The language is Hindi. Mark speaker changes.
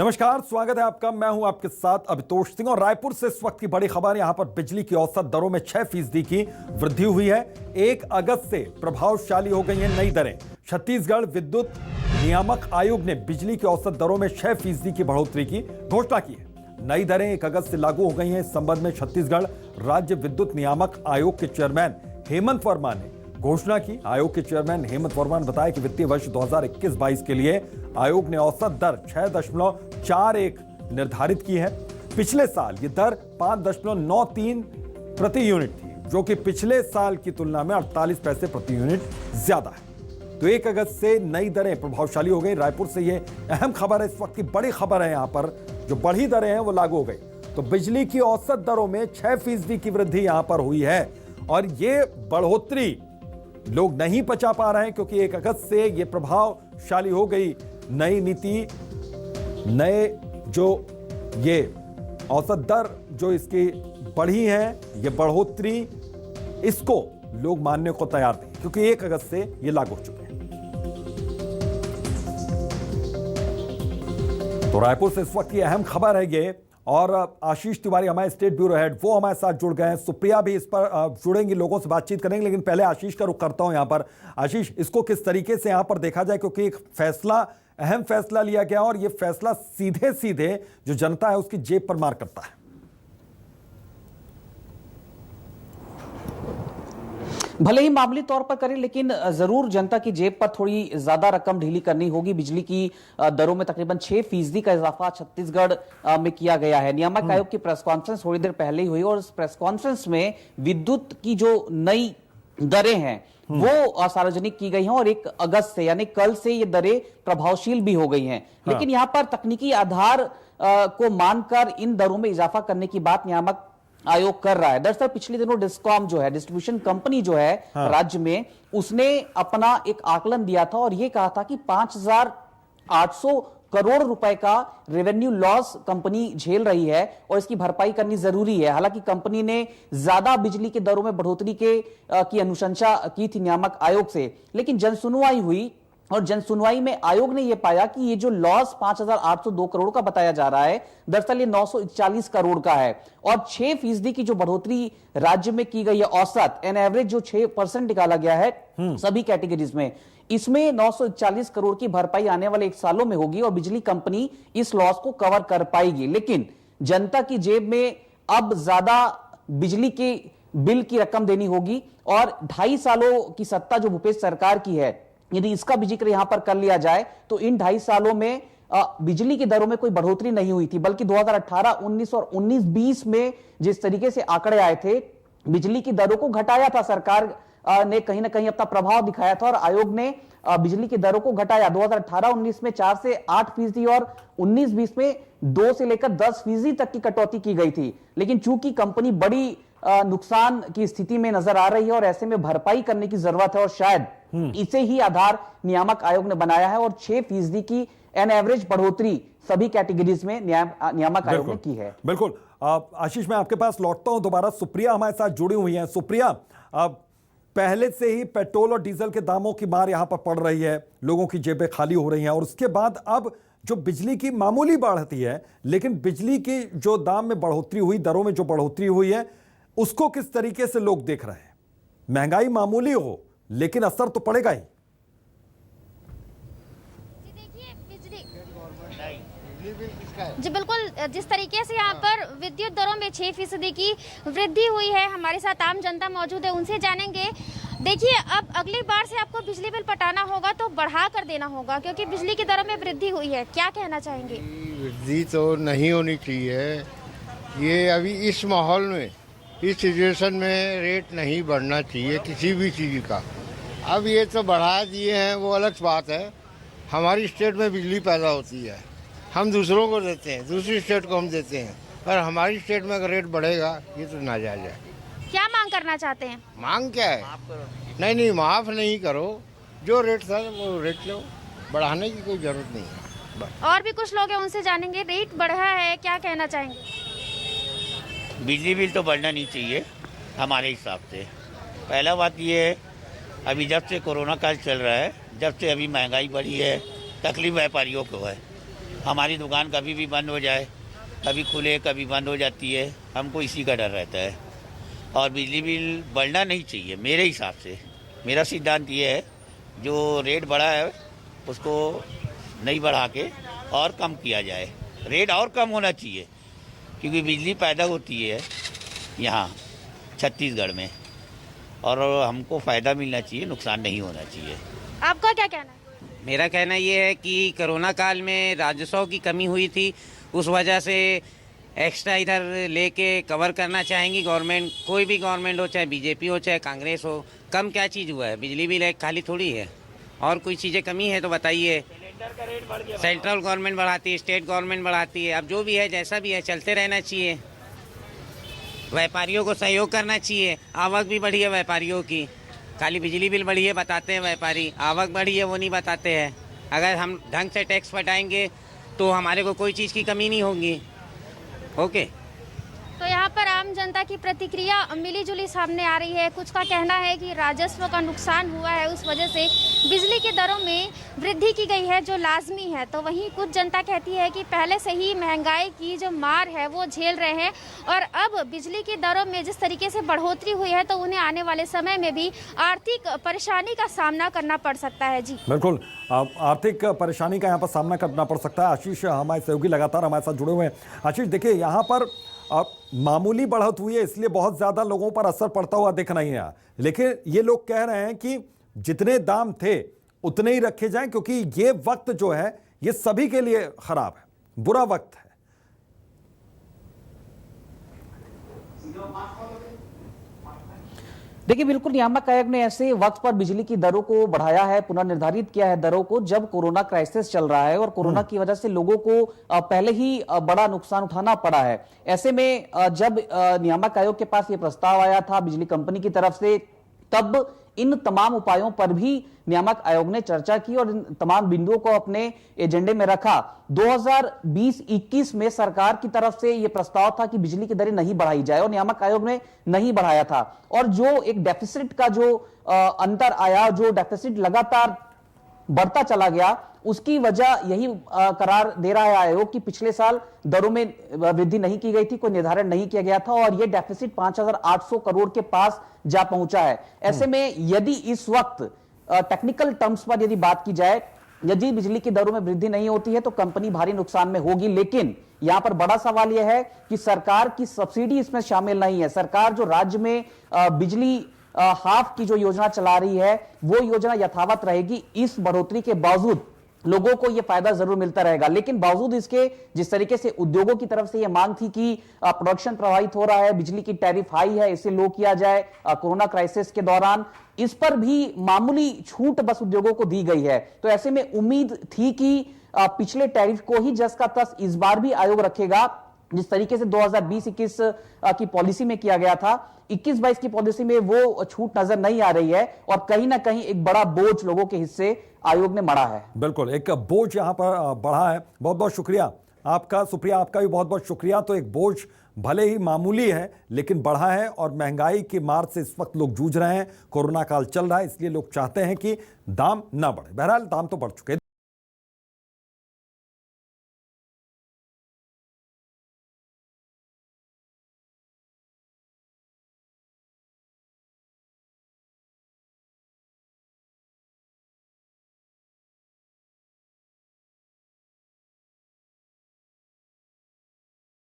Speaker 1: नमस्कार, स्वागत है आपका। मैं हूं आपके साथ अभितोष सिंह और रायपुर से इस वक्त की बड़ी खबर। यहां पर बिजली की औसत दरों में 6% की वृद्धि हुई है। 1 अगस्त से प्रभावशाली हो गई हैं नई दरें। छत्तीसगढ़ विद्युत नियामक आयोग ने बिजली की औसत दरों में 6% की बढ़ोतरी की घोषणा की है। नई दरें 1 अगस्त से लागू हो गई हैं। इस संबंध में छत्तीसगढ़ राज्य विद्युत नियामक आयोग के चेयरमैन हेमंत वर्मा ने घोषणा की। आयोग के चेयरमैन हेमंत वर्मा ने बताया कि वित्तीय वर्ष 2021-22 के लिए आयोग ने औसत दर 6.41 निर्धारित की है। पिछले साल ये दर 5.93 प्रति यूनिट थी, जो कि पिछले साल की तुलना में 48 पैसे प्रति यूनिट ज्यादा है। तो 1 अगस्त से नई दरें प्रभावशाली हो गई। रायपुर से ये अहम खबर है, इस वक्त की बड़ी खबर है। यहां पर जो बढ़ी दरें हैं वो लागू हो गई। तो बिजली की औसत दरों में 6% की वृद्धि यहां पर हुई है और ये बढ़ोतरी लोग नहीं पचा पा रहे हैं, क्योंकि 1 अगस्त से यह प्रभावशाली हो गई नई नीति। नए जो ये औसत दर जो इसकी बढ़ी है, ये बढ़ोतरी, इसको लोग मानने को तैयार नहीं, क्योंकि 1 अगस्त से ये लागू हो चुके हैं। तो रायपुर से इस वक्त की अहम खबर है ये। और आशीष तिवारी हमारे स्टेट ब्यूरो हेड, वो हमारे साथ जुड़ गए हैं। सुप्रिया भी इस पर जुड़ेंगी, लोगों से बातचीत करेंगे। लेकिन पहले आशीष का रुख करता हूं यहां पर। आशीष, इसको किस तरीके से यहां पर देखा जाए, क्योंकि एक फैसला, अहम फैसला लिया गया और यह फैसला सीधे सीधे जो जनता है उसकी जेब पर मार करता है।
Speaker 2: भले ही मामूली तौर पर करें, लेकिन जरूर जनता की जेब पर थोड़ी ज्यादा रकम ढीली करनी होगी। बिजली की दरों में तकरीबन 6% का इजाफा छत्तीसगढ़ में किया गया है। नियामक आयोग की प्रेस कॉन्फ्रेंस थोड़ी देर पहले ही हुई और इस प्रेस कॉन्फ्रेंस में विद्युत की जो नई दरें हैं वो सार्वजनिक की गई हैं और 1 अगस्त से यानी कल से ये दरें प्रभावशील भी हो गई हैं। लेकिन यहां पर तकनीकी आधार को मानकर इन दरों में इजाफा करने की बात नियामक आयोग कर रहा है। दरअसल पिछले दिनों डिस्कॉम जो है, डिस्ट्रीब्यूशन कंपनी जो है राज्य में, उसने अपना एक आकलन दिया था और यह कहा था कि 5,800 करोड़ रुपए का रेवेन्यू लॉस कंपनी झेल रही है और इसकी भरपाई करनी जरूरी है। हालांकि कंपनी ने ज्यादा बिजली के दरों में बढ़ोतरी की अनुशंसा की थी नियामक आयोग से, लेकिन जनसुनवाई हुई और जनसुनवाई में आयोग ने यह पाया कि ये जो लॉस 5,802 करोड़ का बताया जा रहा है, दरअसल ये 941 करोड़ का है। और 6% की जो बढ़ोतरी राज्य में की गई है, औसत एन एवरेज जो 6% निकाला गया है सभी कैटेगरीज में, इसमें 941 करोड़ की भरपाई आने वाले 1 सालों में होगी और बिजली कंपनी इस लॉस को कवर कर पाएगी। लेकिन जनता की जेब में अब ज्यादा बिजली के बिल की रकम देनी होगी और 2.5 सालों की सत्ता जो भूपेश सरकार की है, यदि इसका भी जिक्र यहां पर कर लिया जाए तो इन 2.5 सालों में बिजली की दरों में कोई बढ़ोतरी नहीं हुई थी, बल्कि 2018, 19 और 19-20 में जिस तरीके से आंकड़े आए थे, बिजली की दरों को घटाया था सरकार ने, कहीं ना कहीं अपना प्रभाव दिखाया था और आयोग ने बिजली की दरों को घटाया। 2018-19 में 4 से 8% और 19-20 में 2 से लेकर 10% तक की कटौती की गई थी। लेकिन चूंकि कंपनी बड़ी नुकसान की स्थिति में नजर आ रही है और ऐसे में भरपाई करने की जरूरत है और शायद इसे ही आधार नियामक आयोग ने बनाया है और 6% की एन एवरेज बढ़ोतरी सभी कैटेगरीज में नियामक आयोग ने की है।
Speaker 1: बिल्कुल। आशीष, मैं आपके पास लौटता हूं दोबारा। सुप्रिया हमारे साथ जुड़ी हुई हैं। सुप्रिया, पहले से ही पेट्रोल और डीजल के दामों की मार यहां पर पड़ रही है, लोगों की जेबें खाली हो रही हैं और उसके बाद अब जो बिजली की मामूली बढ़ती है, लेकिन बिजली की जो दाम में बढ़ोतरी हुई, दरों में जो बढ़ोतरी हुई है, उसको किस तरीके से लोग देख रहे हैं? महंगाई मामूली हो लेकिन असर तो पड़ेगा ही।
Speaker 3: जी बिल्कुल, जिस तरीके से यहाँ पर विद्युत दरों में 6% की वृद्धि हुई है, हमारे साथ आम जनता मौजूद है, उनसे जानेंगे। देखिए, अब अगली बार से आपको बिजली बिल पटाना होगा तो बढ़ा कर देना होगा, क्योंकि बिजली की दरों में वृद्धि हुई है। क्या कहना चाहेंगे?
Speaker 4: वृद्धि तो नहीं होनी चाहिए। ये अभी इस माहौल में, इस सिचुएशन में रेट नहीं बढ़ना चाहिए किसी भी चीज़ का। अब ये तो बढ़ा दिए हैं, वो अलग बात है। हमारी स्टेट में बिजली पैदा होती है, हम दूसरों को देते हैं, दूसरी स्टेट को हम देते हैं, पर हमारी स्टेट में अगर रेट बढ़ेगा ये तो नाजायज है।
Speaker 3: क्या मांग करना चाहते हैं?
Speaker 4: मांग क्या है? नहीं, माफ़ नहीं करो, जो रेट था वो रेट लो, बढ़ाने की कोई ज़रूरत नहीं है।
Speaker 3: और भी कुछ लोग हैं, उनसे जानेंगे। रेट बढ़ा है, क्या कहना चाहेंगे?
Speaker 5: बिजली बिल तो बढ़ना नहीं चाहिए हमारे हिसाब से। पहला बात ये है, अभी जब से कोरोना काल चल रहा है, जब से अभी महंगाई बढ़ी है, तकलीफ व्यापारियों को है। हमारी दुकान कभी भी बंद हो जाए, कभी खुले कभी बंद हो जाती है, हमको इसी का डर रहता है। और बिजली बिल बढ़ना नहीं चाहिए मेरे हिसाब से। मेरा सिद्धांत ये है, जो रेट बढ़ा है उसको नहीं बढ़ा के और कम किया जाए। रेट और कम होना चाहिए, क्योंकि बिजली पैदा होती है यहाँ छत्तीसगढ़ में, और हमको फ़ायदा मिलना चाहिए, नुकसान नहीं होना चाहिए।
Speaker 3: आपका क्या कहना है?
Speaker 6: मेरा कहना ये है कि कोरोना काल में राजस्व की कमी हुई थी, उस वजह से एक्स्ट्रा इधर लेके कवर करना चाहेंगी गवर्नमेंट, कोई भी गवर्नमेंट हो, चाहे बीजेपी हो चाहे कांग्रेस हो। कम क्या चीज़ हुआ है? बिजली बिल एक खाली थोड़ी है, और कोई चीज़ें कमी है तो बताइए। सेंट्रल गवर्नमेंट बढ़ाती है, स्टेट गवर्नमेंट बढ़ाती है, अब जो भी है जैसा भी है चलते रहना चाहिए। व्यापारियों को सहयोग करना चाहिए, आवक भी बढ़ी है व्यापारियों की, खाली बिजली बिल बढ़ी है बताते हैं व्यापारी, आवक बढ़ी है वो नहीं बताते हैं। अगर हम ढंग से टैक्स पटाएंगे तो हमारे को कोई चीज़ की कमी नहीं होगी। ओके।
Speaker 3: तो यहाँ पर आम जनता की प्रतिक्रिया मिली जुली सामने आ रही है। कुछ का कहना है कि राजस्व का नुकसान हुआ है, उस वजह से बिजली के दरों में वृद्धि की गई है जो लाजमी है। तो वहीं कुछ जनता कहती है कि पहले से ही महंगाई की जो मार है वो झेल रहे हैं, और अब बिजली की दरों में जिस तरीके से बढ़ोतरी हुई है तो उन्हें आने वाले समय में भी आर्थिक परेशानी का सामना करना पड़ सकता है। जी
Speaker 1: बिल्कुल, आर्थिक परेशानी का यहाँ पर सामना करना पड़ सकता है। आशीष हमारे सहयोगी लगातार हमारे साथ जुड़े हुए हैं। आशीष, देखिए यहाँ पर मामूली बढ़त हुई है, इसलिए बहुत ज़्यादा लोगों पर असर पड़ता हुआ दिख नहीं है, लेकिन ये लोग कह रहे हैं कि जितने दाम थे उतने ही रखे जाएं, क्योंकि ये वक्त जो है ये सभी के लिए खराब है, बुरा वक्त है।
Speaker 2: देखिए, बिल्कुल नियामक आयोग ने ऐसे वक्त पर बिजली की दरों को बढ़ाया है, पुनर्निर्धारित किया है दरों को, जब कोरोना क्राइसिस चल रहा है और कोरोना की वजह से लोगों को पहले ही बड़ा नुकसान उठाना पड़ा है। ऐसे में जब नियामक आयोग के पास ये प्रस्ताव आया था बिजली कंपनी की तरफ से, तब इन तमाम उपायों पर भी नियामक आयोग ने चर्चा की और इन तमाम बिंदुओं को अपने एजेंडे में रखा। 2020-21 में सरकार की तरफ से यह प्रस्ताव था कि बिजली की दरें नहीं बढ़ाई जाए, और नियामक आयोग ने नहीं बढ़ाया था। और जो एक डेफिसिट का जो अंतर आया, जो डेफिसिट लगातार बढ़ता चला गया, उसकी वजह यही करार दे रहा है आयोग कि पिछले साल दरों में वृद्धि नहीं की गई थी, कोई निर्धारण नहीं किया गया था, और यह डेफिसिट 5,800 करोड़ के पास जा पहुंचा है। ऐसे में यदि इस वक्त टेक्निकल टर्म्स पर यदि बात की जाए, यदि बिजली की दरों में वृद्धि नहीं होती है तो कंपनी भारी नुकसान में होगी। लेकिन यहां पर बड़ा सवाल यह है कि सरकार की सब्सिडी इसमें शामिल नहीं है। सरकार जो राज्य में बिजली हाफ की जो योजना चला रही है वो योजना यथावत रहेगी। इस बढ़ोतरी के बावजूद लोगों को यह फायदा जरूर मिलता रहेगा, लेकिन बावजूद इसके जिस तरीके से उद्योगों की तरफ से यह मांग थी कि प्रोडक्शन प्रभावित हो रहा है, बिजली की टैरिफ हाई है, इसे लो किया जाए कोरोना क्राइसिस के दौरान, इस पर भी मामूली छूट बस उद्योगों को दी गई है। तो ऐसे में उम्मीद थी कि पिछले टैरिफ को ही जस का तस इस बार भी आयोग रखेगा, जिस तरीके से 2020-21 की पॉलिसी में किया गया था। 21-22 की पॉलिसी में वो छूट नजर नहीं आ रही है, और कहीं ना कहीं एक बड़ा बोझ लोगों के हिस्से आयोग ने मढ़ा है।
Speaker 1: बिल्कुल, एक बोझ यहां पर बढ़ा है। बहुत बहुत शुक्रिया आपका, सुप्रिया, आपका भी बहुत बहुत शुक्रिया। तो एक बोझ भले ही मामूली है लेकिन बढ़ा है, और महंगाई की मार से इस वक्त लोग जूझ रहे हैं, कोरोना काल चल रहा है, इसलिए लोग चाहते हैं कि दाम ना बढ़े। बहरहाल दाम तो बढ़ चुके हैं।